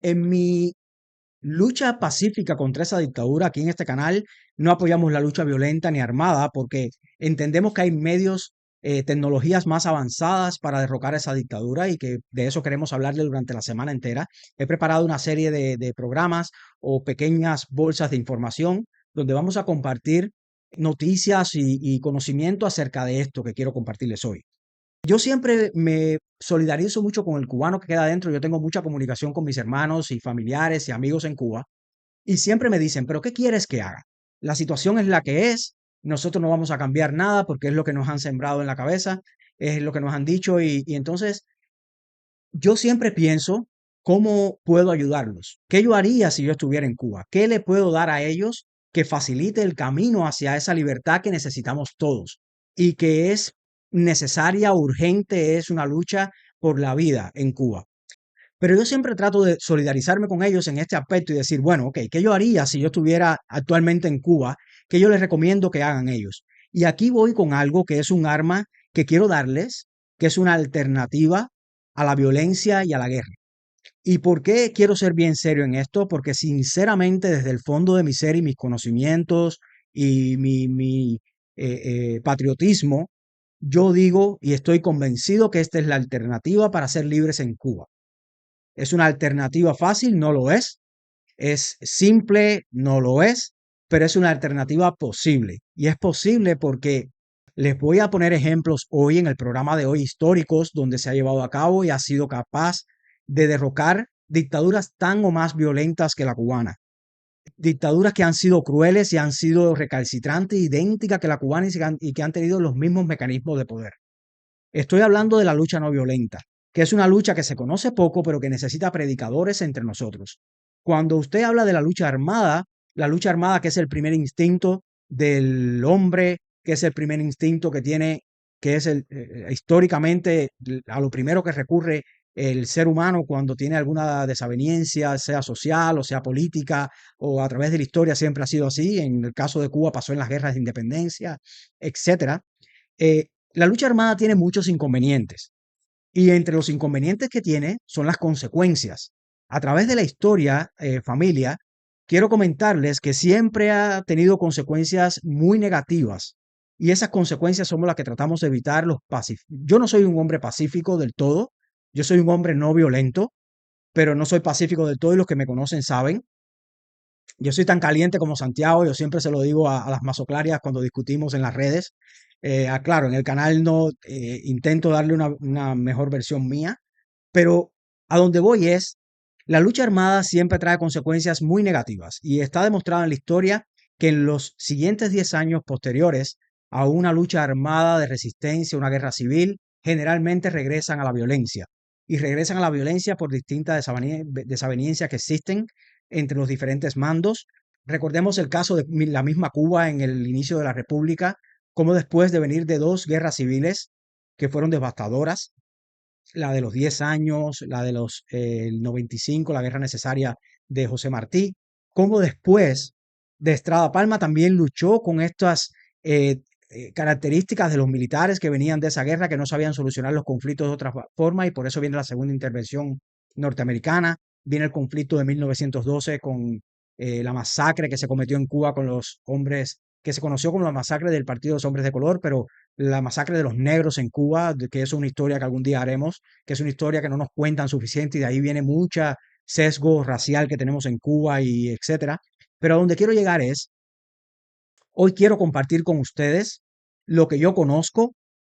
En mi lucha pacífica contra esa dictadura, aquí en este canal no apoyamos la lucha violenta ni armada porque entendemos que hay medios, tecnologías más avanzadas para derrocar esa dictadura y que de eso queremos hablarle durante la semana entera. He preparado una serie de programas o pequeñas bolsas de información donde vamos a compartir noticias y conocimiento acerca de esto que quiero compartirles hoy. Yo siempre me solidarizo mucho con el cubano que queda adentro. Yo tengo mucha comunicación con mis hermanos y familiares y amigos en Cuba y siempre me dicen, pero ¿qué quieres que haga? La situación es la que es, nosotros no vamos a cambiar nada porque es lo que nos han sembrado en la cabeza, es lo que nos han dicho y entonces yo siempre pienso cómo puedo ayudarlos. ¿Qué yo haría si yo estuviera en Cuba? ¿Qué le puedo dar a ellos que facilite el camino hacia esa libertad que necesitamos todos y que es necesaria, urgente, es una lucha por la vida en Cuba? Pero yo siempre trato de solidarizarme con ellos en este aspecto y decir, bueno, ok, ¿qué yo haría si yo estuviera actualmente en Cuba? ¿Qué yo les recomiendo que hagan ellos? Y aquí voy con algo que es un arma que quiero darles, que es una alternativa a la violencia y a la guerra. ¿Y por qué quiero ser bien serio en esto? Porque sinceramente desde el fondo de mi ser y mis conocimientos y mi patriotismo, yo digo y estoy convencido que esta es la alternativa para ser libres en Cuba. ¿Es una alternativa fácil? No lo es. ¿Es simple? No lo es. Pero es una alternativa posible. Y es posible porque les voy a poner ejemplos hoy en el programa de hoy históricos donde se ha llevado a cabo y ha sido capaz de derrocar dictaduras tan o más violentas que la cubana. Dictaduras que han sido crueles y han sido recalcitrantes, idénticas que la cubana y que han tenido los mismos mecanismos de poder. Estoy hablando de la lucha no violenta, que es una lucha que se conoce poco, pero que necesita predicadores entre nosotros. Cuando usted habla de la lucha armada que es el primer instinto del hombre, que es el primer instinto que tiene, que es históricamente a lo primero que recurre el ser humano cuando tiene alguna desaveniencia, sea social o sea política, o a través de la historia siempre ha sido así. En el caso de Cuba pasó en las guerras de independencia, etcétera. La lucha armada tiene muchos inconvenientes y entre los inconvenientes que tiene son las consecuencias. A través de la historia, familia, quiero comentarles que siempre ha tenido consecuencias muy negativas y esas consecuencias somos las que tratamos de evitar los pacíficos. Yo no soy un hombre pacífico del todo, yo soy un hombre no violento, pero no soy pacífico del todo y los que me conocen saben. Yo soy tan caliente como Santiago, yo siempre se lo digo a las masoclarias cuando discutimos en las redes. Claro, en el canal no intento darle una mejor versión mía, pero a donde voy es, la lucha armada siempre trae consecuencias muy negativas y está demostrado en la historia que en los siguientes 10 años posteriores a una lucha armada de resistencia, una guerra civil, generalmente regresan a la violencia. Y regresan a la violencia por distintas desavenencias que existen entre los diferentes mandos. Recordemos el caso de la misma Cuba en el inicio de la República, como después de venir de dos guerras civiles que fueron devastadoras, la de los 10 años, la de los 95, la guerra necesaria de José Martí, como después de Estrada Palma también luchó con estas características de los militares que venían de esa guerra, que no sabían solucionar los conflictos de otra forma, y por eso viene la segunda intervención norteamericana, viene el conflicto de 1912 con la masacre que se cometió en Cuba con los hombres, que se conoció como la masacre del Partido de los Hombres de Color, pero la masacre de los negros en Cuba, que es una historia que algún día haremos, que es una historia que no nos cuentan suficiente y de ahí viene mucha sesgo racial que tenemos en Cuba y etcétera. Pero a donde quiero llegar es, hoy quiero compartir con ustedes lo que yo conozco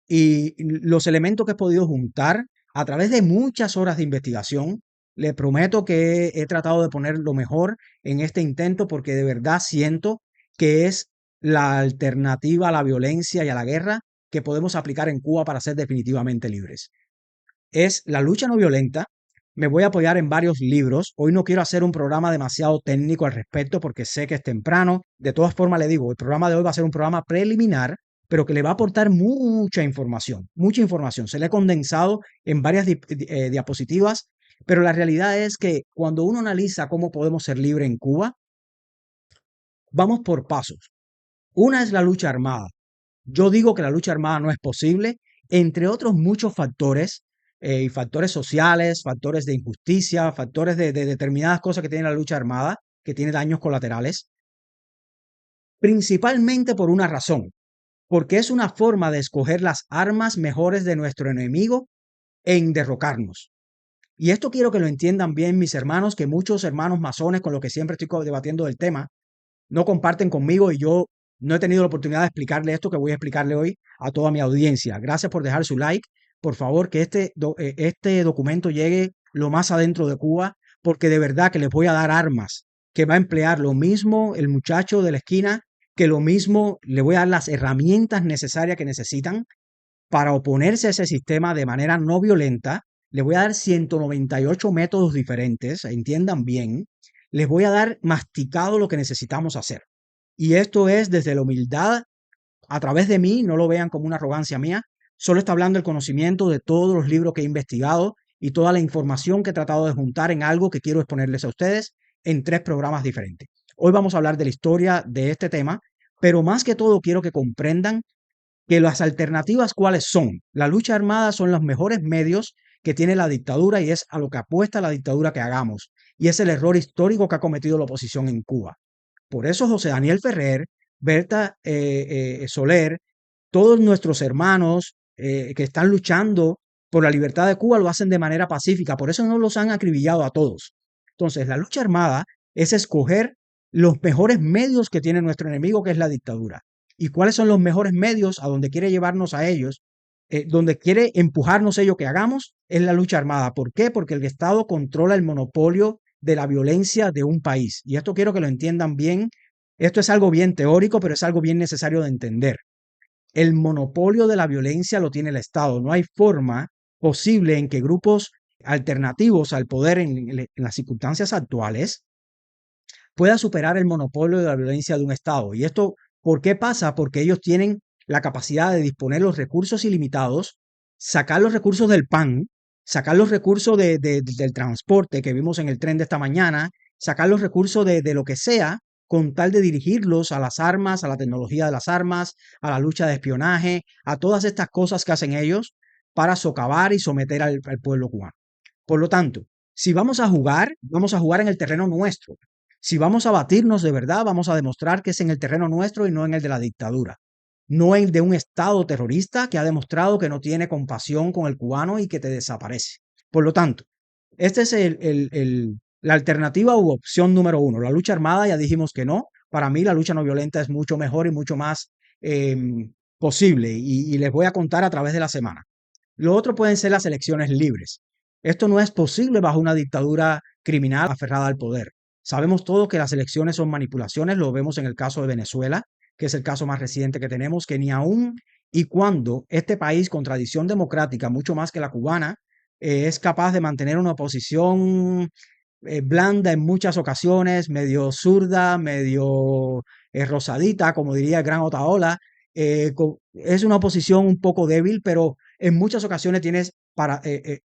y los elementos que he podido juntar a través de muchas horas de investigación. Le prometo que he tratado de poner lo mejor en este intento porque de verdad siento que es la alternativa a la violencia y a la guerra que podemos aplicar en Cuba para ser definitivamente libres. Es la lucha no violenta. Me voy a apoyar en varios libros. Hoy no quiero hacer un programa demasiado técnico al respecto porque sé que es temprano. De todas formas, le digo, el programa de hoy va a ser un programa preliminar, pero que le va a aportar mucha información, mucha información. Se le ha condensado en varias diapositivas, pero la realidad es que cuando uno analiza cómo podemos ser libres en Cuba, vamos por pasos. Una es la lucha armada. Yo digo que la lucha armada no es posible, entre otros muchos factores. y factores sociales, factores de injusticia, factores de determinadas cosas que tiene la lucha armada, que tiene daños colaterales, principalmente por una razón, porque es una forma de escoger las armas mejores de nuestro enemigo en derrocarnos. Y esto quiero que lo entiendan bien mis hermanos, que muchos hermanos masones con los que siempre estoy debatiendo del tema, no comparten conmigo y yo no he tenido la oportunidad de explicarle esto que voy a explicarle hoy a toda mi audiencia. Gracias por dejar su like. Por favor, que este documento llegue lo más adentro de Cuba, porque de verdad que les voy a dar armas, que va a emplear lo mismo el muchacho de la esquina, que lo mismo le voy a dar las herramientas necesarias que necesitan para oponerse a ese sistema de manera no violenta. Les voy a dar 198 métodos diferentes, entiendan bien. Les voy a dar masticado lo que necesitamos hacer. Y esto es desde la humildad, a través de mí, no lo vean como una arrogancia mía, solo está hablando el conocimiento de todos los libros que he investigado y toda la información que he tratado de juntar en algo que quiero exponerles a ustedes en 3 programas diferentes. Hoy vamos a hablar de la historia de este tema, pero más que todo quiero que comprendan que las alternativas cuáles son. La lucha armada son los mejores medios que tiene la dictadura y es a lo que apuesta la dictadura que hagamos. Y es el error histórico que ha cometido la oposición en Cuba. Por eso José Daniel Ferrer, Berta Soler, todos nuestros hermanos que están luchando por la libertad de Cuba lo hacen de manera pacífica. Por eso no los han acribillado a todos. Entonces, la lucha armada es escoger los mejores medios que tiene nuestro enemigo, que es la dictadura. ¿Y cuáles son los mejores medios a donde quiere llevarnos a ellos? Donde quiere empujarnos ellos que hagamos es la lucha armada. ¿Por qué? Porque el Estado controla el monopolio de la violencia de un país. Y esto quiero que lo entiendan bien. Esto es algo bien teórico, pero es algo bien necesario de entender. El monopolio de la violencia lo tiene el Estado. No hay forma posible en que grupos alternativos al poder en las circunstancias actuales pueda superar el monopolio de la violencia de un Estado. ¿Y esto por qué pasa? Porque ellos tienen la capacidad de disponer los recursos ilimitados, sacar los recursos del PAN, sacar los recursos del transporte que vimos en el tren de esta mañana, sacar los recursos de lo que sea, con tal de dirigirlos a las armas, a la tecnología de las armas, a la lucha de espionaje, a todas estas cosas que hacen ellos para socavar y someter al pueblo cubano. Por lo tanto, si vamos a jugar en el terreno nuestro. Si vamos a batirnos de verdad, vamos a demostrar que es en el terreno nuestro y no en el de la dictadura. No el de un Estado terrorista que ha demostrado que no tiene compasión con el cubano y que te desaparece. Por lo tanto, esta es la alternativa u opción número 1. La lucha armada, ya dijimos que no. Para mí la lucha no violenta es mucho mejor y mucho más eh, posible y les voy a contar a través de la semana. Lo otro pueden ser las elecciones libres. Esto no es posible bajo una dictadura criminal aferrada al poder. Sabemos todos que las elecciones son manipulaciones, lo vemos en el caso de Venezuela, que es el caso más reciente que tenemos, que ni aún y cuando este país con tradición democrática, mucho más que la cubana, es capaz de mantener una oposición blanda en muchas ocasiones, medio zurda, medio rosadita, como diría el gran Otaola. Es una oposición un poco débil, pero en muchas ocasiones tienes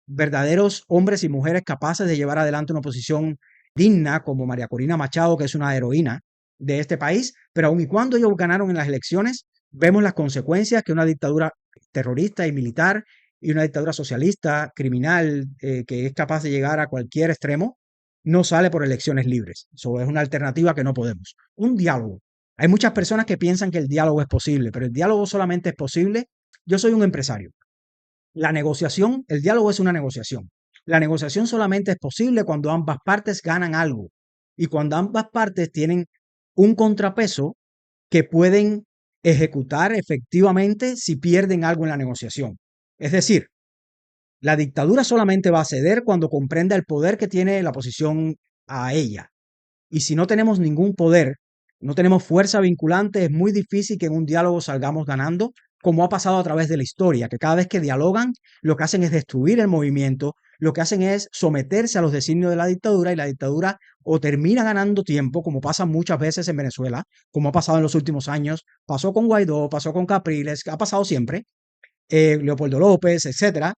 verdaderos hombres y mujeres capaces de llevar adelante una oposición digna, como María Corina Machado, que es una heroína de este país, pero aun y cuando ellos ganaron en las elecciones, vemos las consecuencias que una dictadura terrorista y militar y una dictadura socialista, criminal, que es capaz de llegar a cualquier extremo, no sale por elecciones libres. Eso es una alternativa que no podemos. Un diálogo. Hay muchas personas que piensan que el diálogo es posible, pero el diálogo solamente es posible. Yo soy un empresario. La negociación, el diálogo es una negociación. La negociación solamente es posible cuando ambas partes ganan algo y cuando ambas partes tienen un contrapeso que pueden ejecutar efectivamente si pierden algo en la negociación. Es decir, la dictadura solamente va a ceder cuando comprenda el poder que tiene la oposición a ella. Y si no tenemos ningún poder, no tenemos fuerza vinculante, es muy difícil que en un diálogo salgamos ganando, como ha pasado a través de la historia, que cada vez que dialogan, lo que hacen es destruir el movimiento, lo que hacen es someterse a los designios de la dictadura y la dictadura o termina ganando tiempo, como pasa muchas veces en Venezuela, como ha pasado en los últimos años, pasó con Guaidó, pasó con Capriles, ha pasado siempre, Leopoldo López, etcétera.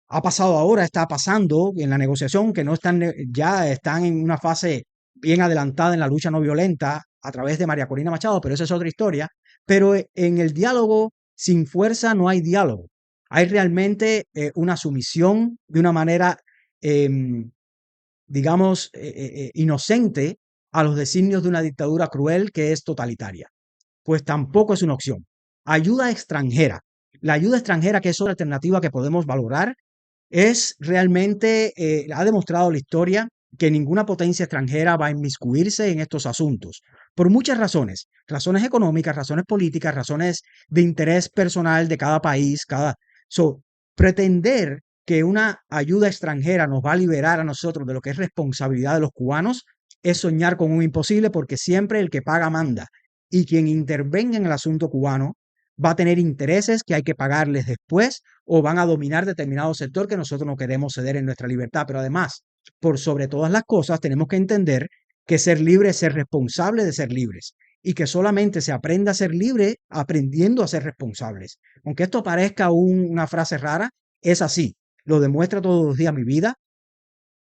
Ha pasado ahora, está pasando en la negociación que no están, ya están en una fase bien adelantada en la lucha no violenta a través de María Corina Machado, pero esa es otra historia. Pero en el diálogo sin fuerza no hay diálogo. Hay realmente una sumisión de una manera, em, digamos, inocente a los designios de una dictadura cruel que es totalitaria. Pues tampoco es una opción. Ayuda extranjera. La ayuda extranjera, que es otra alternativa que podemos valorar, es realmente, ha demostrado la historia que ninguna potencia extranjera va a inmiscuirse en estos asuntos, por muchas razones, razones económicas, razones políticas, razones de interés personal de cada país, so, pretender que una ayuda extranjera nos va a liberar a nosotros de lo que es responsabilidad de los cubanos es soñar con un imposible, porque siempre el que paga manda, y quien intervenga en el asunto cubano va a tener intereses que hay que pagarles después, o van a dominar determinado sector que nosotros no queremos ceder en nuestra libertad. Pero además, por sobre todas las cosas, tenemos que entender que ser libre es ser responsable de ser libres, y que solamente se aprende a ser libre aprendiendo a ser responsables. Aunque esto parezca una frase rara, es así. Lo demuestra todos los días mi vida,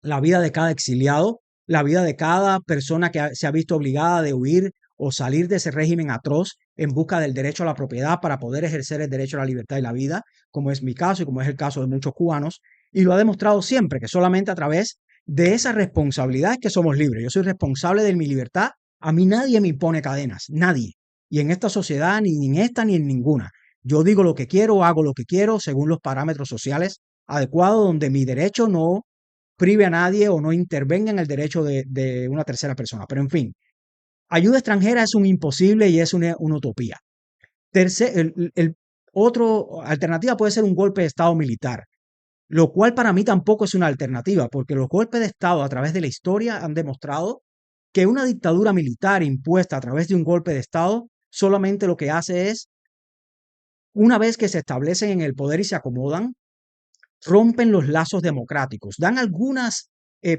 la vida de cada exiliado, la vida de cada persona que se ha visto obligada de huir o salir de ese régimen atroz en busca del derecho a la propiedad para poder ejercer el derecho a la libertad y la vida, como es mi caso y como es el caso de muchos cubanos. Y lo ha demostrado siempre, que solamente a través de esa responsabilidad es que somos libres. Yo soy responsable de mi libertad. A mí nadie me impone cadenas, nadie. Y en esta sociedad, ni en esta ni en ninguna. Yo digo lo que quiero, hago lo que quiero según los parámetros sociales adecuados, donde mi derecho no prive a nadie o no intervenga en el derecho de una tercera persona. Pero en fin, ayuda extranjera es un imposible y es una utopía. Otro alternativa puede ser un golpe de Estado militar, lo cual para mí tampoco es una alternativa, porque los golpes de Estado a través de la historia han demostrado que una dictadura militar impuesta a través de un golpe de Estado solamente lo que hace es, una vez que se establecen en el poder y se acomodan, rompen los lazos democráticos, dan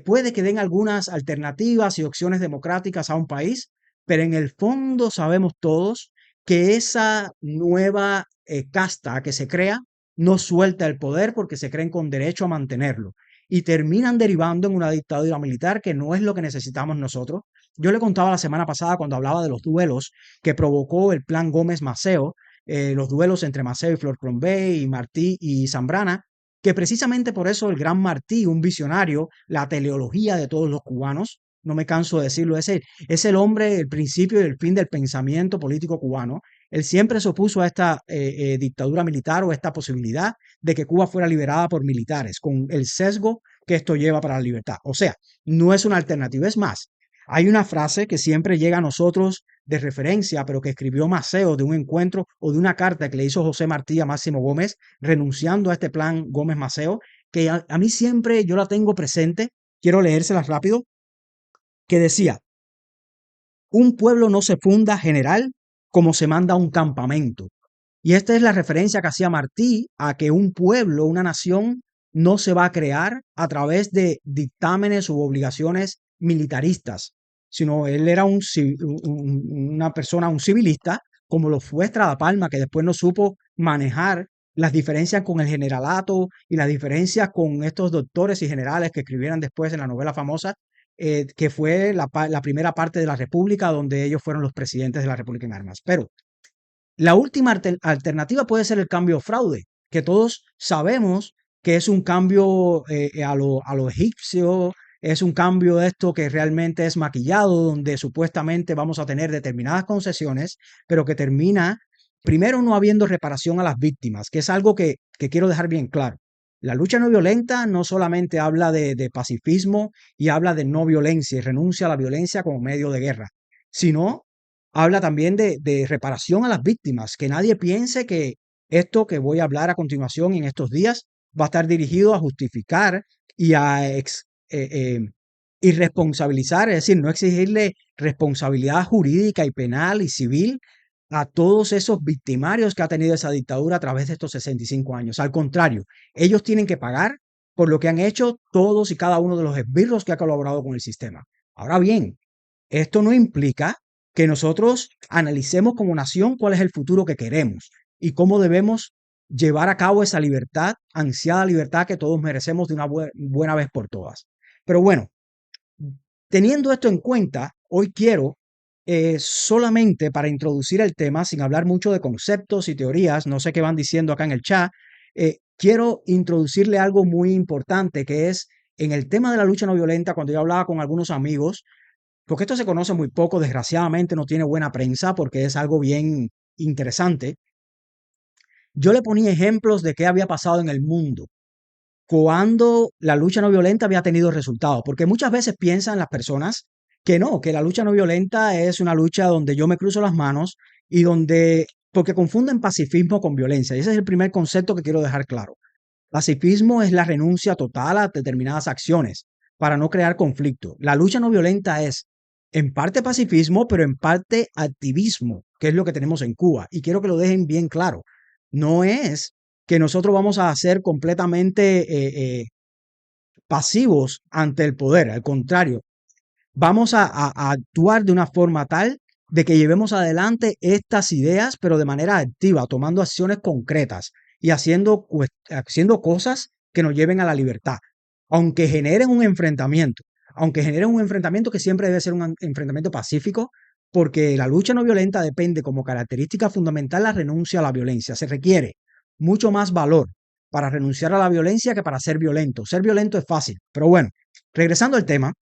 puede que den algunas alternativas y opciones democráticas a un país, pero en el fondo sabemos todos que esa nueva casta que se crea no suelta el poder porque se creen con derecho a mantenerlo y terminan derivando en una dictadura militar, que no es lo que necesitamos nosotros. Yo le contaba la semana pasada, cuando hablaba de los duelos que provocó el plan Gómez-Maceo, los duelos entre Maceo y Flor Crombé y Martí y Zambrana, que precisamente por eso el gran Martí, un visionario, la teleología de todos los cubanos, no me canso de decirlo, es el hombre, el principio y el fin del pensamiento político cubano. Él siempre se opuso a esta dictadura militar, o esta posibilidad de que Cuba fuera liberada por militares, con el sesgo que esto lleva para la libertad. O sea, no es una alternativa. Es más, hay una frase que siempre llega a nosotros de referencia, pero que escribió Maceo de un encuentro o de una carta que le hizo José Martí a Máximo Gómez, renunciando a este plan Gómez-Maceo, que a mí siempre yo la tengo presente, quiero leérselas rápido, que decía: un pueblo no se funda, general, como se manda a un campamento. Y esta es la referencia que hacía Martí a que un pueblo, una nación, no se va a crear a través de dictámenes u obligaciones militaristas, sino él era una persona, un civilista, como lo fue Estrada Palma, que después no supo manejar las diferencias con el generalato y las diferencias con estos doctores y generales que escribieran después en la novela famosa, que fue la primera parte de la República, donde ellos fueron los presidentes de la República en armas. Pero la última alternativa puede ser el cambio fraude, que todos sabemos que es un cambio a lo egipcio, es un cambio de esto que realmente es maquillado, donde supuestamente vamos a tener determinadas concesiones, pero que termina primero no habiendo reparación a las víctimas, que es algo que quiero dejar bien claro. La lucha no violenta no solamente habla de pacifismo y habla de no violencia y renuncia a la violencia como medio de guerra, sino habla también de reparación a las víctimas, que nadie piense que esto que voy a hablar a continuación en estos días va a estar dirigido a justificar y a irresponsabilizar, es decir, no exigirle responsabilidad jurídica y penal y civil a todos esos victimarios que ha tenido esa dictadura a través de estos 65 años. Al contrario, ellos tienen que pagar por lo que han hecho todos y cada uno de los esbirros que ha colaborado con el sistema. Ahora bien, esto no implica que nosotros analicemos como nación cuál es el futuro que queremos y cómo debemos llevar a cabo esa libertad, ansiada libertad que todos merecemos de una buena vez por todas. Pero bueno, teniendo esto en cuenta, hoy quiero, solamente para introducir el tema, sin hablar mucho de conceptos y teorías, no sé qué van diciendo acá en el chat, quiero introducirle algo muy importante que es en el tema de la lucha no violenta, cuando yo hablaba con algunos amigos, porque esto se conoce muy poco, desgraciadamente no tiene buena prensa porque es algo bien interesante. Yo le ponía ejemplos de qué había pasado en el mundo cuando la lucha no violenta había tenido resultados, porque muchas veces piensan las personas que no, que la lucha no violenta es una lucha donde yo me cruzo las manos y donde, porque confunden pacifismo con violencia. Y ese es el primer concepto que quiero dejar claro. Pacifismo es la renuncia total a determinadas acciones para no crear conflicto. La lucha no violenta es en parte pacifismo, pero en parte activismo, que es lo que tenemos en Cuba. Y quiero que lo dejen bien claro. No es que nosotros vamos a ser completamente pasivos ante el poder. Al contrario, vamos a actuar de una forma tal de que llevemos adelante estas ideas, pero de manera activa, tomando acciones concretas y haciendo cosas que nos lleven a la libertad, aunque generen un enfrentamiento, aunque generen un enfrentamiento que siempre debe ser un enfrentamiento pacífico, porque la lucha no violenta depende como característica fundamental la renuncia a la violencia. Se requiere mucho más valor para renunciar a la violencia que para ser violento. Ser violento es fácil, pero bueno, regresando al tema,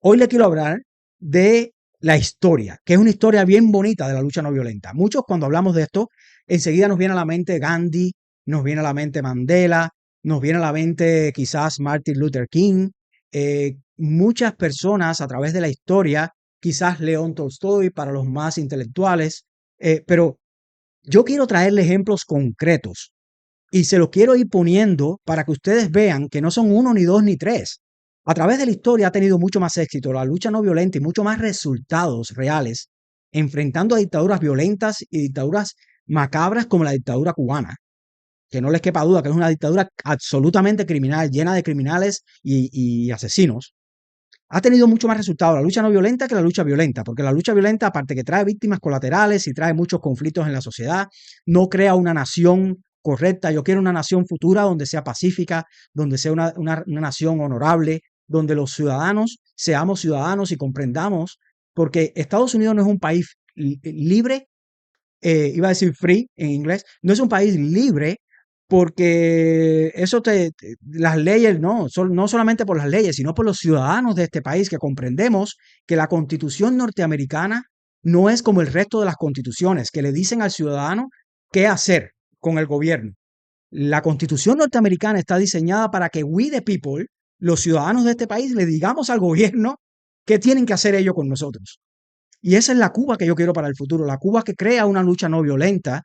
hoy le quiero hablar de la historia, que es una historia bien bonita de la lucha no violenta. Muchos cuando hablamos de esto, enseguida nos viene a la mente Gandhi, nos viene a la mente Mandela, nos viene a la mente quizás Martin Luther King, muchas personas a través de la historia, quizás León Tolstoy para los más intelectuales, pero yo quiero traerle ejemplos concretos y se los quiero ir poniendo para que ustedes vean que no son uno, ni dos, ni tres. A través de la historia ha tenido mucho más éxito la lucha no violenta y mucho más resultados reales, enfrentando a dictaduras violentas y dictaduras macabras como la dictadura cubana, que no les quepa duda que es una dictadura absolutamente criminal, llena de criminales y asesinos. Ha tenido mucho más resultado la lucha no violenta que la lucha violenta, porque la lucha violenta, aparte que trae víctimas colaterales y trae muchos conflictos en la sociedad, no crea una nación correcta. Yo quiero una nación futura donde sea pacífica, donde sea una nación honorable, donde los ciudadanos seamos ciudadanos y comprendamos, porque Estados Unidos no es un país libre, iba a decir free en inglés, no es un país libre porque las leyes, no solamente por las leyes, sino por los ciudadanos de este país que comprendemos que la constitución norteamericana no es como el resto de las constituciones que le dicen al ciudadano qué hacer con el gobierno. La constitución norteamericana está diseñada para que we the people, los ciudadanos de este país, le digamos al gobierno qué tienen que hacer ellos con nosotros. Y esa es la Cuba que yo quiero para el futuro, la Cuba que crea una lucha no violenta,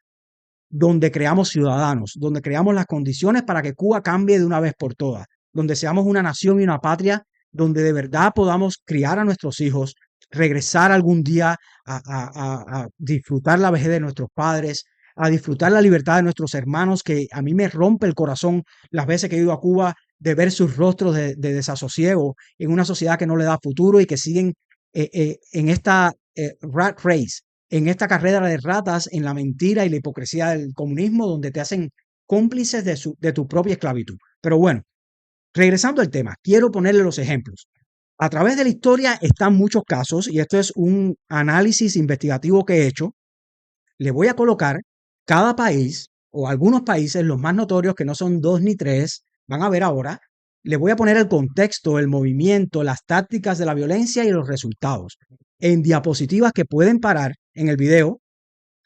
donde creamos ciudadanos, donde creamos las condiciones para que Cuba cambie de una vez por todas, donde seamos una nación y una patria, donde de verdad podamos criar a nuestros hijos, regresar algún día a disfrutar la vejez de nuestros padres, a disfrutar la libertad de nuestros hermanos, que a mí me rompe el corazón las veces que he ido a Cuba de ver sus rostros de desasosiego en una sociedad que no le da futuro y que siguen en esta rat race, en esta carrera de ratas, en la mentira y la hipocresía del comunismo, donde te hacen cómplices de tu propia esclavitud. Pero bueno, regresando al tema, quiero ponerle los ejemplos. A través de la historia están muchos casos, y esto es un análisis investigativo que he hecho. Le voy a colocar cada país o algunos países, los más notorios, que no son dos ni tres, van a ver ahora. Le voy a poner el contexto, el movimiento, las tácticas de la violencia y los resultados en diapositivas que pueden parar en el video,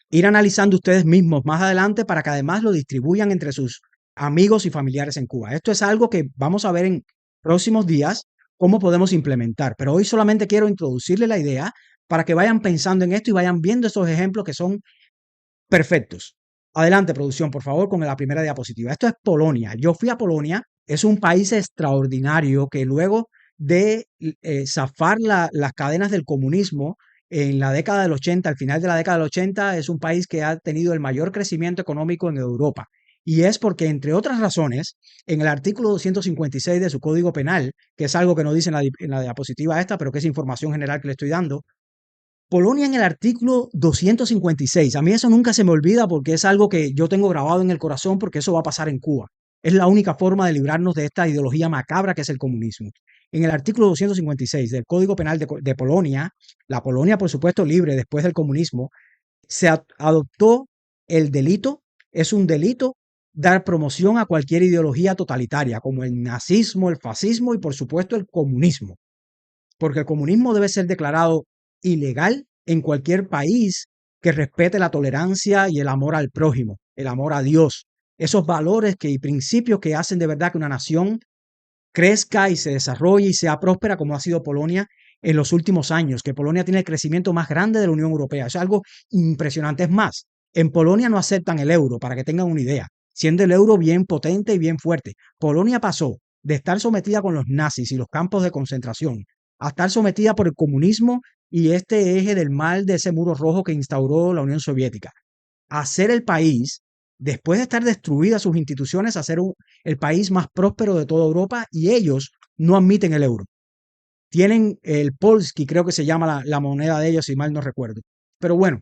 ir analizando ustedes mismos más adelante para que además lo distribuyan entre sus amigos y familiares en Cuba. Esto es algo que vamos a ver en próximos días cómo podemos implementar, pero hoy solamente quiero introducirle la idea para que vayan pensando en esto y vayan viendo estos ejemplos que son perfectos. Adelante, producción, por favor, con la primera diapositiva. Esto es Polonia. Yo fui a Polonia. Es un país extraordinario que luego de zafar las cadenas del comunismo en la década del 80, al final de la década del 80, es un país que ha tenido el mayor crecimiento económico en Europa. Y es porque, entre otras razones, en el artículo 256 de su Código Penal, que es algo que no dice en la diapositiva esta, pero que es información general que le estoy dando, Polonia en el artículo 256. A mí eso nunca se me olvida porque es algo que yo tengo grabado en el corazón porque eso va a pasar en Cuba. Es la única forma de librarnos de esta ideología macabra que es el comunismo. En el artículo 256 del Código Penal de Polonia, la Polonia, por supuesto, libre después del comunismo, se adoptó el delito, es un delito dar promoción a cualquier ideología totalitaria, como el nazismo, el fascismo y por supuesto el comunismo, porque el comunismo debe ser declarado ilegal en cualquier país que respete la tolerancia y el amor al prójimo, el amor a Dios, esos valores y principios que hacen de verdad que una nación crezca y se desarrolle y sea próspera como ha sido Polonia en los últimos años, que Polonia tiene el crecimiento más grande de la Unión Europea. Es algo impresionante. Es más, en Polonia no aceptan el euro, para que tengan una idea, siendo el euro bien potente y bien fuerte. Polonia pasó de estar sometida con los nazis y los campos de concentración a estar sometida por el comunismo y este eje del mal de ese muro rojo que instauró la Unión Soviética. A ser el país, después de estar destruidas sus instituciones, a ser el país más próspero de toda Europa, y ellos no admiten el euro. Tienen el Polski, creo que se llama la moneda de ellos, si mal no recuerdo. Pero bueno,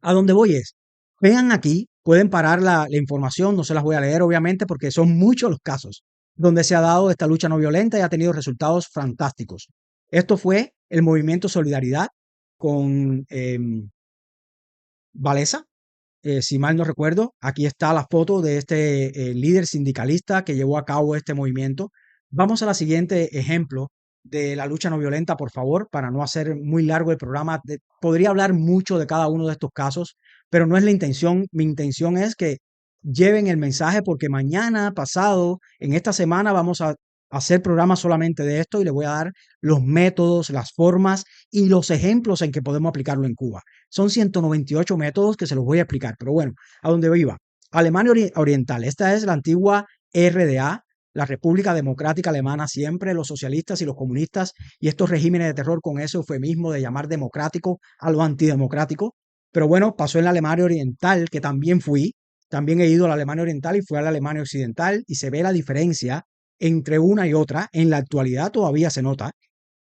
a donde voy es, vean aquí, pueden parar la información, no se las voy a leer obviamente porque son muchos los casos donde se ha dado esta lucha no violenta y ha tenido resultados fantásticos. Esto fue el movimiento Solidaridad con Valesa, si mal no recuerdo. Aquí está la foto de este líder sindicalista que llevó a cabo este movimiento. Vamos a la siguiente ejemplo de la lucha no violenta, por favor, para no hacer muy largo el programa. Podría hablar mucho de cada uno de estos casos, pero no es la intención. Mi intención es que lleven el mensaje porque mañana, pasado, en esta semana vamos a hacer programas solamente de esto y les voy a dar los métodos, las formas y los ejemplos en que podemos aplicarlo en Cuba. Son 198 métodos que se los voy a explicar, pero bueno, a dónde iba. Alemania Oriental, esta es la antigua RDA, la República Democrática Alemana, siempre los socialistas y los comunistas y estos regímenes de terror con ese eufemismo de llamar democrático a lo antidemocrático. Pero bueno, pasó en la Alemania Oriental, que también fui, también he ido a la Alemania Oriental y fui a la Alemania Occidental y se ve la diferencia entre una y otra. En la actualidad todavía se nota.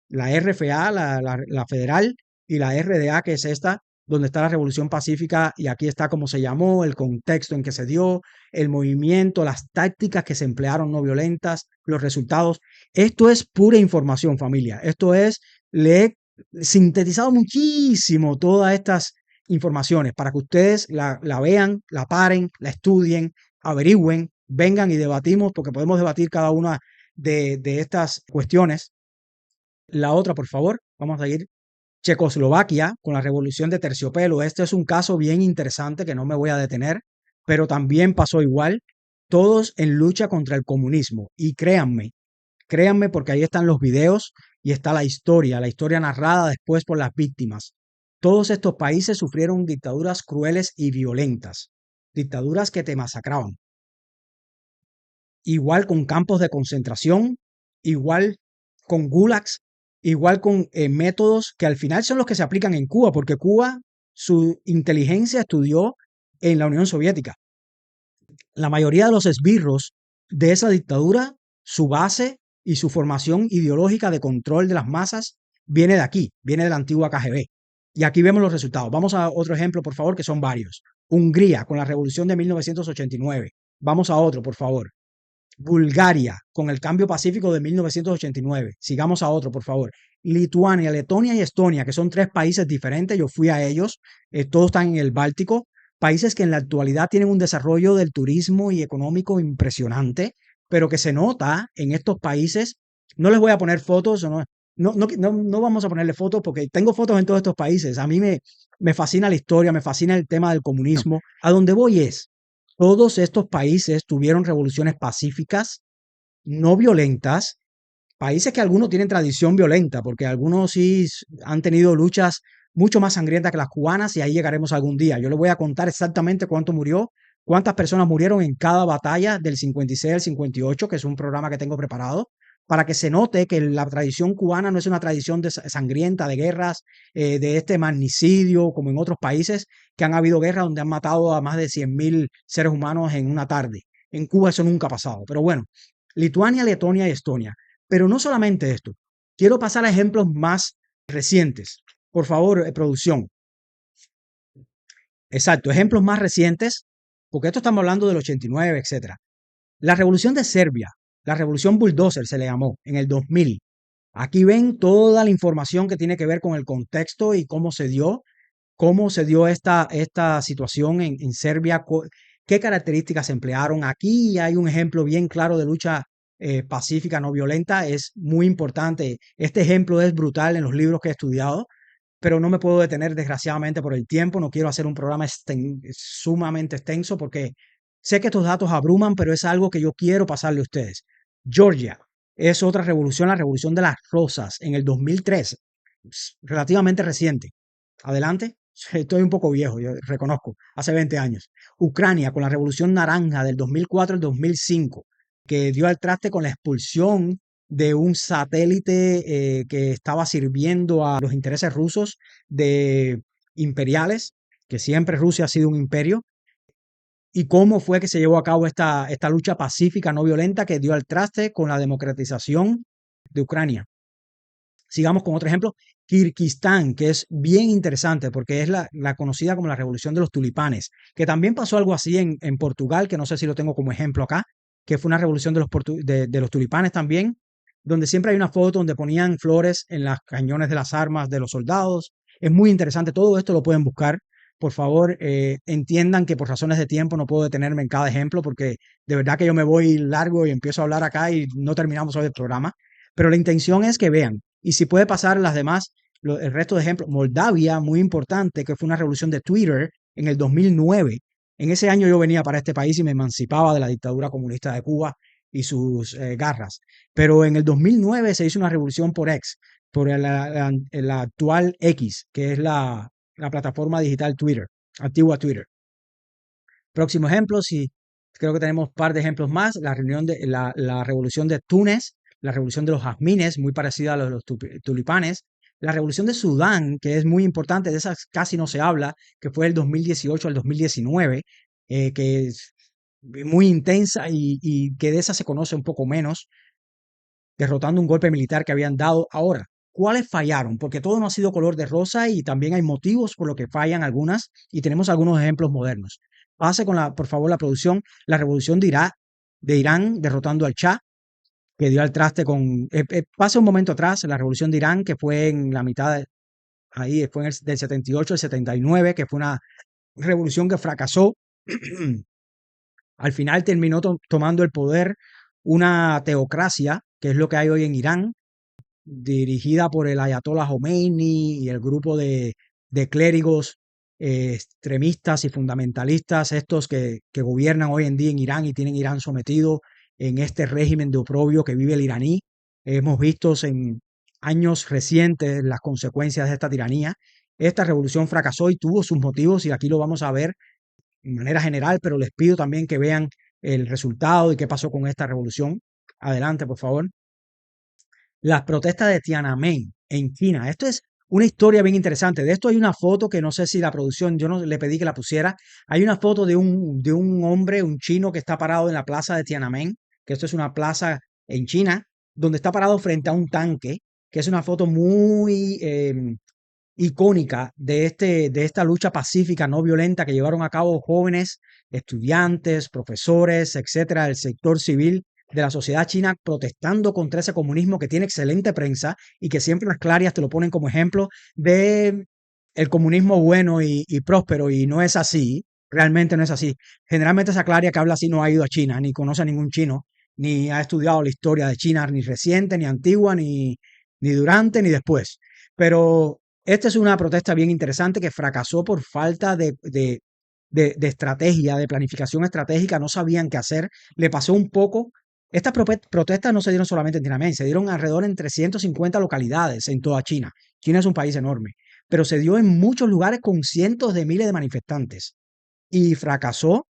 La RFA, la federal, y la RDA, que es esta, donde está la Revolución Pacífica, y aquí está cómo se llamó, el contexto en que se dio, el movimiento, las tácticas que se emplearon no violentas, los resultados. Esto es pura información, familia. Esto es, le he sintetizado muchísimo todas estas informaciones para que ustedes la vean, la paren, la estudien, averigüen, vengan y debatimos, porque podemos debatir cada una de estas cuestiones. La otra, por favor, vamos a ir. Checoslovaquia con la revolución de terciopelo. Este es un caso bien interesante que no me voy a detener, pero también pasó igual. Todos en lucha contra el comunismo. Y créanme, créanme porque ahí están los videos y está la historia narrada después por las víctimas. Todos estos países sufrieron dictaduras crueles y violentas, dictaduras que te masacraban. Igual con campos de concentración, igual con gulags, igual con métodos que al final son los que se aplican en Cuba, porque Cuba, su inteligencia estudió en la Unión Soviética. La mayoría de los esbirros de esa dictadura, su base y su formación ideológica de control de las masas viene de aquí, viene de la antigua KGB. Y aquí vemos los resultados. Vamos a otro ejemplo, por favor, que son varios. Hungría, con la revolución de 1989. Vamos a otro, por favor. Bulgaria, con el cambio pacífico de 1989. Sigamos a otro, por favor. Lituania, Letonia y Estonia, que son tres países diferentes. Yo fui a ellos. Todos están en el Báltico. Países que en la actualidad tienen un desarrollo del turismo y económico impresionante, pero que se nota en estos países. No les voy a poner fotos, no vamos a ponerle fotos porque tengo fotos en todos estos países. A mí me fascina la historia, me fascina el tema del comunismo. A donde voy es, todos estos países tuvieron revoluciones pacíficas, no violentas, países que algunos tienen tradición violenta, porque algunos sí han tenido luchas mucho más sangrientas que las cubanas y ahí llegaremos algún día. Yo les voy a contar exactamente cuántas personas murieron en cada batalla del 56 al 58, que es un programa que tengo preparado, para que se note que la tradición cubana no es una tradición sangrienta de guerras, de este magnicidio, como en otros países que han habido guerras donde han matado a más de 100.000 seres humanos en una tarde. En Cuba eso nunca ha pasado. Pero bueno, Lituania, Letonia y Estonia. Pero no solamente esto. Quiero pasar a ejemplos más recientes. Por favor, producción. Exacto, ejemplos más recientes, porque esto estamos hablando del 89, etcétera. La revolución de Serbia, la revolución bulldozer se le llamó en el 2000. Aquí ven toda la información que tiene que ver con el contexto y cómo se dio esta situación en Serbia, qué características se emplearon. Aquí hay un ejemplo bien claro de lucha pacífica no violenta, es muy importante. Este ejemplo es brutal en los libros que he estudiado, pero no me puedo detener desgraciadamente por el tiempo. No quiero hacer un programa sumamente extenso porque sé que estos datos abruman, pero es algo que yo quiero pasarle a ustedes. Georgia es otra revolución, la revolución de las rosas en el 2003, relativamente reciente. Adelante. Estoy un poco viejo, yo reconozco, hace 20 años. Ucrania con la revolución naranja del 2004 al 2005, que dio al traste con la expulsión de un satélite que estaba sirviendo a los intereses rusos de imperiales, que siempre Rusia ha sido un imperio, y cómo fue que se llevó a cabo esta lucha pacífica no violenta que dio al traste con la democratización de Ucrania. Sigamos con otro ejemplo, Kirguistán, que es bien interesante porque es la conocida como la revolución de los tulipanes, que también pasó algo así en Portugal, que no sé si lo tengo como ejemplo acá, que fue una revolución de los tulipanes también, donde siempre hay una foto donde ponían flores en los cañones de las armas de los soldados. Es muy interesante, todo esto lo pueden buscar. Por favor, entiendan que por razones de tiempo no puedo detenerme en cada ejemplo porque de verdad que yo me voy largo y empiezo a hablar acá y no terminamos hoy el programa. Pero la intención es que vean y si puede pasar las demás, el resto de ejemplos, Moldavia, muy importante, que fue una revolución de Twitter en el 2009. En ese año yo venía para este país y me emancipaba de la dictadura comunista de Cuba y sus garras. Pero en el 2009 se hizo una revolución por X, por la actual X, que es la plataforma digital Twitter, antigua Twitter. Próximo ejemplo, si creo que tenemos un par de ejemplos más, la revolución de Túnez, la revolución de los jazmines, muy parecida a los tulipanes, la revolución de Sudán, que es muy importante, de esas casi no se habla, que fue del 2018 al 2019, que es muy intensa y que de esa se conoce un poco menos, derrotando un golpe militar que habían dado. Ahora, ¿cuáles fallaron? Porque todo no ha sido color de rosa y también hay motivos por los que fallan algunas y tenemos algunos ejemplos modernos. Pase con por favor, la producción, la revolución de Irán derrotando al Shah, que dio al traste con, pase un momento atrás, la revolución de Irán, que fue en la mitad, ahí fue del 78 al 79, que fue una revolución que fracasó. Al final terminó tomando el poder una teocracia, que es lo que hay hoy en Irán, dirigida por el Ayatollah Khomeini y el grupo de clérigos extremistas y fundamentalistas, estos que gobiernan hoy en día en Irán y tienen Irán sometido en este régimen de oprobio que vive el iraní. Hemos visto en años recientes las consecuencias de esta tiranía. Esta revolución fracasó y tuvo sus motivos y aquí lo vamos a ver de manera general, pero les pido también que vean el resultado y qué pasó con esta revolución. Adelante, por favor. Las protestas de Tiananmen en China. Esto es una historia bien interesante. De esto hay una foto que no sé si la producción, yo no le pedí que la pusiera. Hay una foto de un hombre, un chino que está parado en la plaza de Tiananmen, que esto es una plaza en China, donde está parado frente a un tanque, que es una foto muy icónica de esta lucha pacífica no violenta que llevaron a cabo jóvenes, estudiantes, profesores, etcétera, del sector civil de la sociedad china protestando contra ese comunismo que tiene excelente prensa y que siempre las clarias te lo ponen como ejemplo de el comunismo bueno y próspero y no es así, realmente no es así. Generalmente esa claria que habla así no ha ido a China, ni conoce a ningún chino, ni ha estudiado la historia de China, ni reciente, ni antigua, ni durante, ni después. Pero esta es una protesta bien interesante que fracasó por falta de estrategia, de planificación estratégica, no sabían qué hacer, le pasó un poco. Estas protestas no se dieron solamente en Tiananmen, se dieron alrededor en 350 localidades en toda China. China es un país enorme, pero se dio en muchos lugares con cientos de miles de manifestantes y fracasó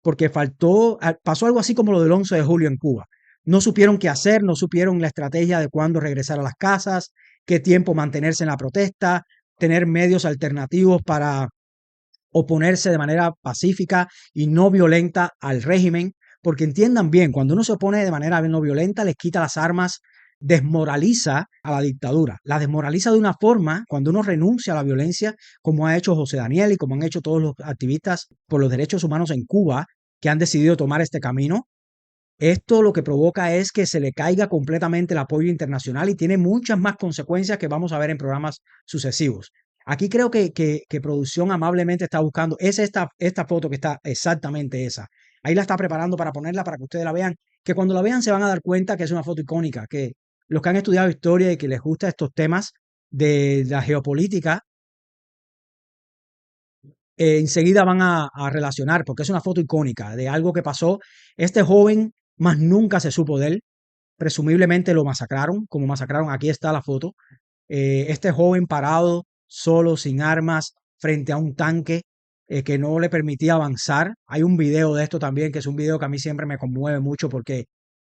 porque pasó algo así como lo del 11 de julio en Cuba. No supieron qué hacer, no supieron la estrategia de cuándo regresar a las casas, qué tiempo mantenerse en la protesta, tener medios alternativos para oponerse de manera pacífica y no violenta al régimen, porque entiendan bien, cuando uno se opone de manera no violenta, les quita las armas, desmoraliza a la dictadura, la desmoraliza de una forma cuando uno renuncia a la violencia, como ha hecho José Daniel y como han hecho todos los activistas por los derechos humanos en Cuba que han decidido tomar este camino. Esto lo que provoca es que se le caiga completamente el apoyo internacional y tiene muchas más consecuencias que vamos a ver en programas sucesivos. Aquí creo que producción amablemente está buscando, es esta foto que está exactamente esa. Ahí la está preparando para ponerla para que ustedes la vean, que cuando la vean se van a dar cuenta que es una foto icónica, que los que han estudiado historia y que les gustan estos temas de la geopolítica, enseguida van a relacionar, porque es una foto icónica de algo que pasó. Este joven más nunca se supo de él, presumiblemente lo masacraron, como masacraron, aquí está la foto. Este joven parado, solo, sin armas, frente a un tanque que no le permitía avanzar. Hay un video de esto también, que es un video que a mí siempre me conmueve mucho porque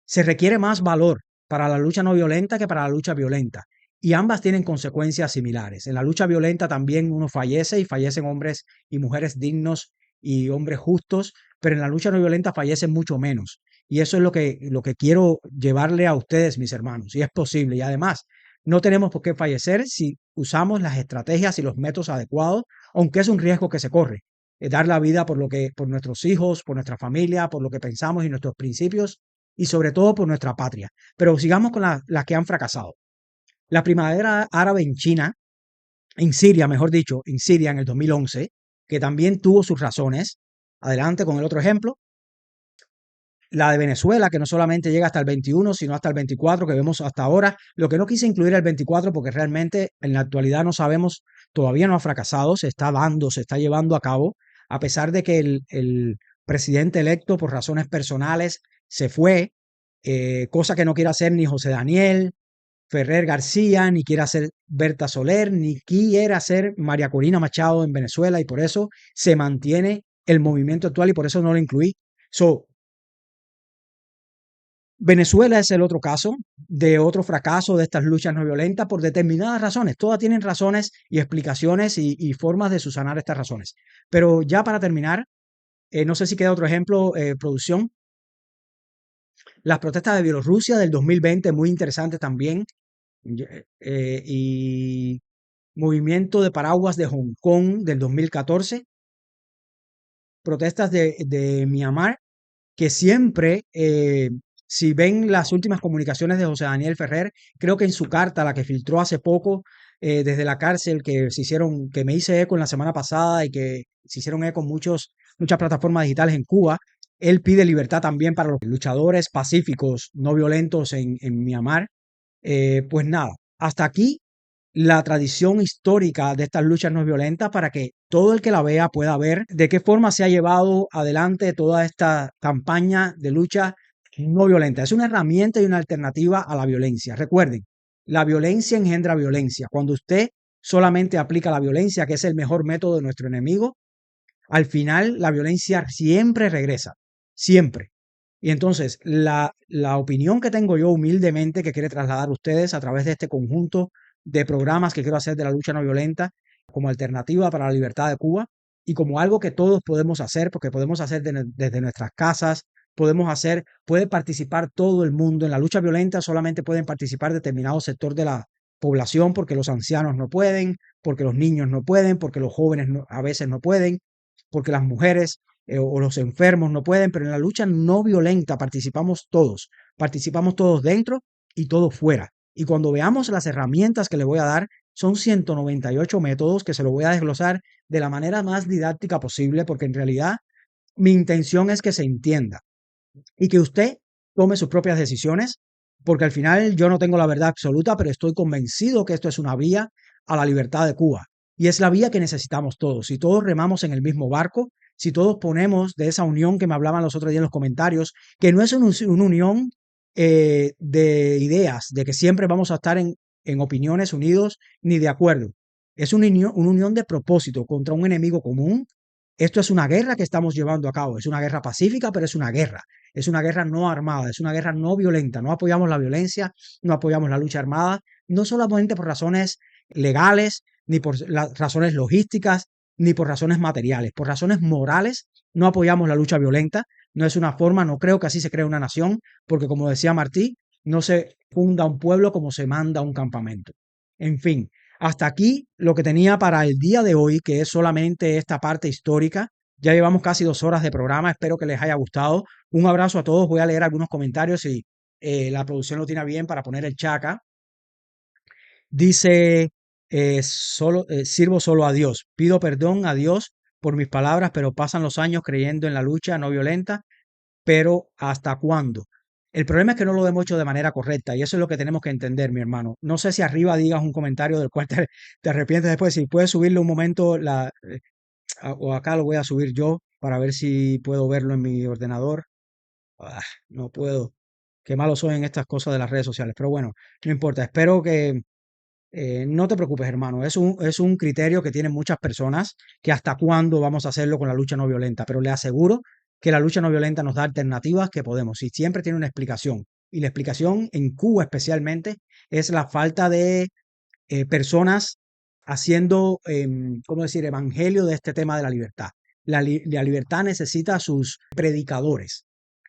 se requiere más valor para la lucha no violenta que para la lucha violenta. Y ambas tienen consecuencias similares. En la lucha violenta también uno fallece y fallecen hombres y mujeres dignos y hombres justos, pero en la lucha no violenta fallecen mucho menos. Y eso es lo que quiero llevarle a ustedes, mis hermanos, y es posible. Y además, no tenemos por qué fallecer si usamos las estrategias y los métodos adecuados, aunque es un riesgo que se corre. Dar la vida por nuestros hijos, por nuestra familia, por lo que pensamos y nuestros principios, y sobre todo por nuestra patria. Pero sigamos con las que han fracasado. La primavera árabe en China, en Siria, mejor dicho, en Siria en el 2011, que también tuvo sus razones. Adelante con el otro ejemplo. La de Venezuela, que no solamente llega hasta el 21, sino hasta el 24, que vemos hasta ahora. Lo que no quise incluir el 24, porque realmente en la actualidad no sabemos, todavía no ha fracasado, se está dando, se está llevando a cabo, a pesar de que el presidente electo, por razones personales, se fue, cosa que no quiere hacer ni José Daniel Ferrer García, ni quiere hacer Berta Soler, ni quiere hacer María Corina Machado en Venezuela, y por eso se mantiene el movimiento actual y por eso no lo incluí. So, Venezuela es el otro caso de otro fracaso de estas luchas no violentas por determinadas razones. Todas tienen razones y explicaciones y formas de subsanar estas razones. Pero ya para terminar, no sé si queda otro ejemplo, producción. Las protestas de Bielorrusia del 2020, muy interesante también. Y movimiento de paraguas de Hong Kong del 2014. Protestas de Myanmar que siempre, si ven las últimas comunicaciones de José Daniel Ferrer, creo que en su carta, la que filtró hace poco desde la cárcel, que se hicieron, que me hice eco en la semana pasada y que se hicieron eco en muchas plataformas digitales en Cuba, él pide libertad también para los luchadores pacíficos, no violentos en Myanmar. Pues nada, hasta aquí la tradición histórica de estas luchas no violentas para que todo el que la vea pueda ver de qué forma se ha llevado adelante toda esta campaña de lucha no violenta. Es una herramienta y una alternativa a la violencia. Recuerden, la violencia engendra violencia. Cuando usted solamente aplica la violencia, que es el mejor método de nuestro enemigo, al final la violencia siempre regresa, siempre. Y entonces, la opinión que tengo yo humildemente que quiere trasladar a ustedes a través de este conjunto de programas que quiero hacer de la lucha no violenta como alternativa para la libertad de Cuba y como algo que todos podemos hacer, porque podemos hacer desde nuestras casas, puede participar todo el mundo. En la lucha violenta solamente pueden participar determinado sector de la población porque los ancianos no pueden, porque los niños no pueden, porque los jóvenes a veces no pueden, porque las mujeres o los enfermos no pueden, pero en la lucha no violenta participamos todos dentro y todos fuera. Y cuando veamos las herramientas que le voy a dar, son 198 métodos que se lo voy a desglosar de la manera más didáctica posible, porque en realidad mi intención es que se entienda y que usted tome sus propias decisiones, porque al final yo no tengo la verdad absoluta, pero estoy convencido que esto es una vía a la libertad de Cuba. Y es la vía que necesitamos todos. Si todos remamos en el mismo barco, si todos ponemos de esa unión que me hablaban los otros días en los comentarios, que no es una unión de ideas, de que siempre vamos a estar en opiniones unidos ni de acuerdo. Es una unión de propósito contra un enemigo común. Esto es una guerra que estamos llevando a cabo. Es una guerra pacífica, pero es una guerra. Es una guerra no armada, es una guerra no violenta. No apoyamos la violencia, no apoyamos la lucha armada, no solamente por razones legales, ni por razones logísticas, ni por razones materiales. Por razones morales, no apoyamos la lucha violenta. No es una forma, no creo que así se crea una nación, porque como decía Martí, no se funda un pueblo como se manda un campamento. En fin, hasta aquí lo que tenía para el día de hoy, que es solamente esta parte histórica. Ya llevamos casi 2 horas de programa, espero que les haya gustado. Un abrazo a todos, voy a leer algunos comentarios si la producción lo tiene bien para poner el chat acá. Dice sirvo solo a Dios. Pido perdón a Dios por mis palabras, pero pasan los años creyendo en la lucha no violenta. Pero ¿hasta cuándo? El problema es que no lo hemos hecho de manera correcta y eso es lo que tenemos que entender, mi hermano. No sé si arriba digas un comentario del cual te arrepientes después. Si puedes subirle un momento o acá lo voy a subir yo para ver si puedo verlo en mi ordenador. No puedo. Qué malo soy en estas cosas de las redes sociales. Pero bueno, no importa. Espero que no te preocupes, hermano. Es un criterio que tienen muchas personas, que hasta cuándo vamos a hacerlo con la lucha no violenta. Pero le aseguro que la lucha no violenta nos da alternativas que podemos. Y siempre tiene una explicación. Y la explicación en Cuba especialmente es la falta de personas haciendo, ¿cómo decir?, evangelio de este tema de la libertad. La libertad necesita sus predicadores.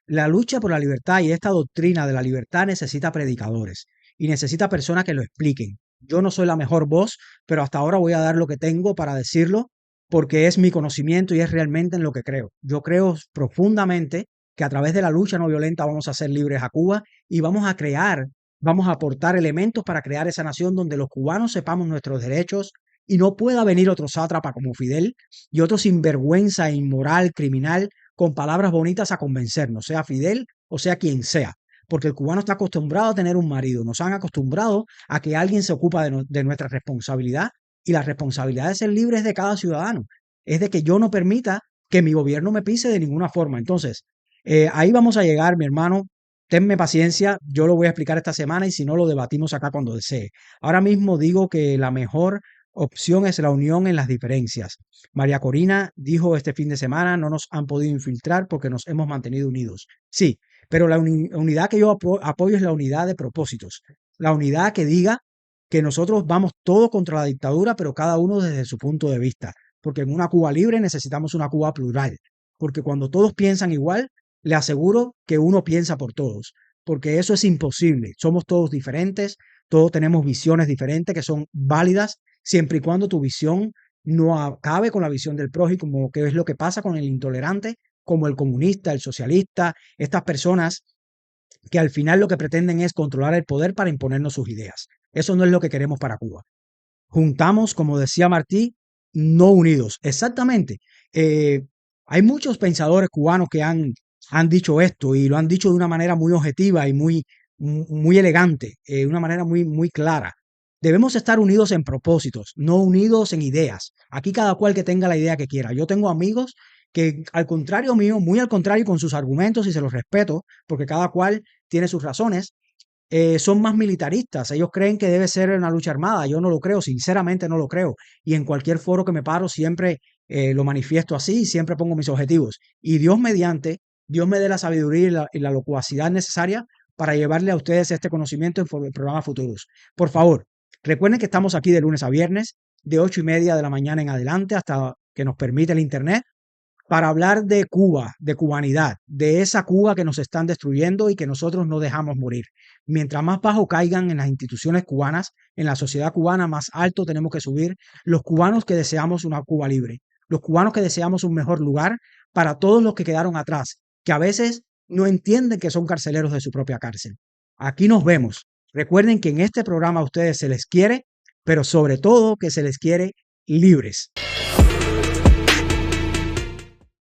La lucha por la libertad y esta doctrina de la libertad necesita predicadores y necesita personas que lo expliquen. Yo no soy la mejor voz, pero hasta ahora voy a dar lo que tengo para decirlo porque es mi conocimiento y es realmente en lo que creo. Yo creo profundamente que a través de la lucha no violenta vamos a ser libres a Cuba y vamos a aportar elementos para crear esa nación donde los cubanos sepamos nuestros derechos y no pueda venir otro sátrapa como Fidel y otro sinvergüenza, inmoral, criminal, con palabras bonitas a convencernos, sea Fidel o sea quien sea. Porque el cubano está acostumbrado a tener un marido, nos han acostumbrado a que alguien se ocupa de nuestra responsabilidad y la responsabilidad de ser libre es de cada ciudadano. Es de que yo no permita que mi gobierno me pise de ninguna forma. Entonces, ahí vamos a llegar, mi hermano. Tenme paciencia, yo lo voy a explicar esta semana y si no lo debatimos acá cuando desee. Ahora mismo digo que la mejor opción es la unión en las diferencias. María Corina dijo este fin de semana, no nos han podido infiltrar porque nos hemos mantenido unidos. Sí, pero la unidad que yo apoyo es la unidad de propósitos. La unidad que diga que nosotros vamos todos contra la dictadura, pero cada uno desde su punto de vista. Porque en una Cuba libre necesitamos una Cuba plural. Porque cuando todos piensan igual, le aseguro que uno piensa por todos. Porque eso es imposible. Somos todos diferentes, todos tenemos visiones diferentes que son válidas siempre y cuando tu visión no acabe con la visión del prójimo, como que es lo que pasa con el intolerante, como el comunista, el socialista, estas personas que al final lo que pretenden es controlar el poder para imponernos sus ideas. Eso no es lo que queremos para Cuba. Juntamos, como decía Martí, no unidos. Exactamente. Eh, Hay muchos pensadores cubanos que han dicho esto y lo han dicho de una manera muy objetiva y muy elegante, una manera muy clara. Debemos estar unidos en propósitos, no unidos en ideas. Aquí cada cual que tenga la idea que quiera. Yo tengo amigos que al contrario mío, muy al contrario con sus argumentos y se los respeto, porque cada cual tiene sus razones, son más militaristas. Ellos creen que debe ser una lucha armada. Yo no lo creo, sinceramente no lo creo. Y en cualquier foro que me paro siempre lo manifiesto así y siempre pongo mis objetivos. Y Dios mediante, Dios me dé la sabiduría y la locuacidad necesaria para llevarle a ustedes este conocimiento en programas futuros. Por favor, recuerden que estamos aquí de lunes a viernes, de 8:30 de la mañana en adelante hasta que nos permite el internet para hablar de Cuba, de cubanidad, de esa Cuba que nos están destruyendo y que nosotros no dejamos morir. Mientras más bajo caigan en las instituciones cubanas, en la sociedad cubana, más alto tenemos que subir los cubanos que deseamos una Cuba libre, los cubanos que deseamos un mejor lugar para todos los que quedaron atrás, que a veces no entienden que son carceleros de su propia cárcel. Aquí nos vemos. Recuerden que en este programa a ustedes se les quiere, pero sobre todo que se les quiere libres.